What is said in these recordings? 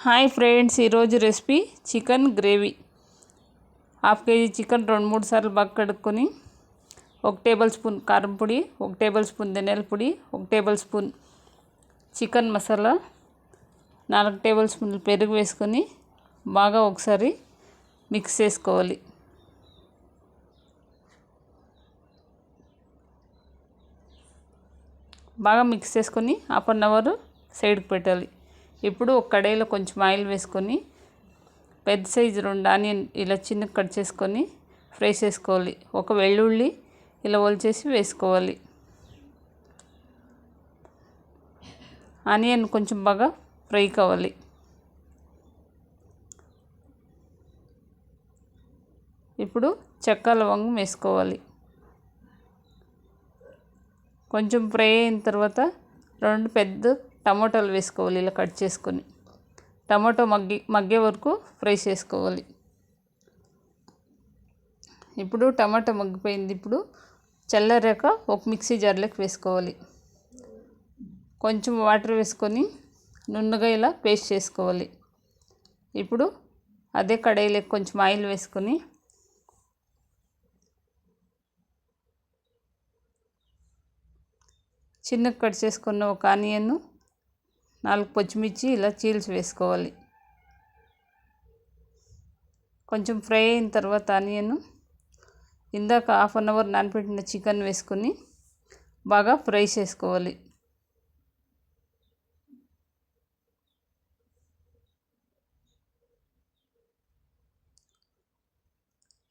Hi friends, ఈరోజు recipe chicken gravy. Half KG chicken 2-3 సార్లు బాగా కడుక్కొని 1 టేబుల్ స్పూన్ కారం పొడి, 1 టేబుల్ స్పూన్ ధనియాల పొడి, 1 table spoon chicken masala, 4 table స్పూన్లు పెరుగు వేసుకొని బాగా ఒకసారి మిక్స్ చేసుకోవాలి. బాగా మిక్స్ చేసుకొని హాఫ్ అన్ అవర్ సైడ్కి పెట్టాలి. ఇప్పుడు ఒక కడాయిలో కొంచెం ఆయిల్ వేసుకొని పెద్ద సైజు 2 ఆనియన్ ఇలా చిన్నగా కట్ చేసుకొని ఫ్రై చేసుకోవాలి. ఒక వెల్లుల్లి ఇలా ఒలిచేసి వేసుకోవాలి. ఆనియన్ కొంచెం బాగా ఫ్రై కావాలి. ఇప్పుడు చెక్క లవంగం వేసుకోవాలి. కొంచెం ఫ్రై అయిన తర్వాత 2 పెద్ద టమాటాలు వేసుకోవాలి. ఇలా కట్ చేసుకొని టమాటో మగ్గే వరకు ఫ్రై చేసుకోవాలి. ఇప్పుడు టమాటా మగ్గిపోయింది. ఇప్పుడు చల్లారాక ఒక మిక్సీ జార్లోకి వేసుకోవాలి. కొంచెం వాటర్ వేసుకొని నున్నగా ఇలా పేస్ట్ చేసుకోవాలి. ఇప్పుడు అదే కడాయిలోకి కొంచెం ఆయిల్ వేసుకొని చిన్నగా కట్ చేసుకున్న ఒక ఆనియన్, 4 పచ్చిమిర్చి ఇలా చీల్చి వేసుకోవాలి. కొంచెం ఫ్రై అయిన తర్వాత ఆనియన్ ఇందాక హాఫ్ అన్ అవర్ నానబెట్టిన చికెన్ వేసుకొని బాగా ఫ్రై చేసుకోవాలి.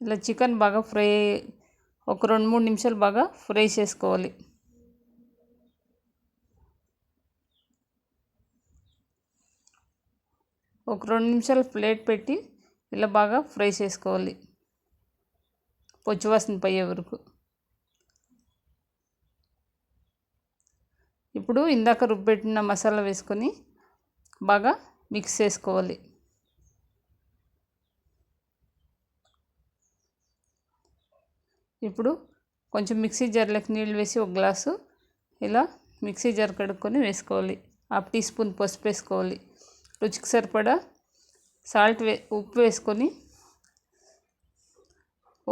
ఇలా చికెన్ బాగా ఫ్రై ఒక 2-3 నిమిషాలు బాగా ఫ్రై చేసుకోవాలి. ఒక 2 నిమిషాలు ప్లేట్ పెట్టి ఇలా బాగా ఫ్రై చేసుకోవాలి, పచ్చివాసన పోయే వరకు. ఇప్పుడు ఇందాక రుబ్బెట్టిన మసాలా వేసుకొని బాగా మిక్స్ చేసుకోవాలి. ఇప్పుడు కొంచెం మిక్సీ జార్లోకి నీళ్ళు వేసి 1 గ్లాసు ఇలా మిక్సీ జార్ కడుక్కొని వేసుకోవాలి. 1/2 టీ స్పూన్ పసుపు వేసుకోవాలి. రుచికి సరిపడా ఉప్పు వేసుకొని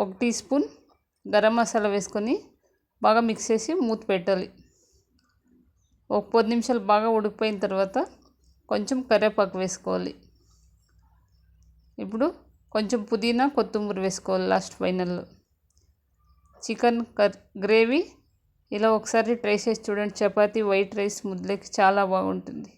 1 టీ స్పూన్ గరం మసాలా వేసుకొని బాగా మిక్స్ చేసి మూత పెట్టాలి. ఒక 10 నిమిషాలు బాగా ఉడికిపోయిన తర్వాత కొంచెం కరివేపాకు వేసుకోవాలి. ఇప్పుడు కొంచెం పుదీనా, కొత్తిమీర వేసుకోవాలి లాస్ట్ ఫైనల్లో. చికెన్ గ్రేవీ ఇలా ఒకసారి ట్రై చేసి చూడండి. చపాతీ, వైట్ రైస్ ముద్దలకి చాలా బాగుంటుంది.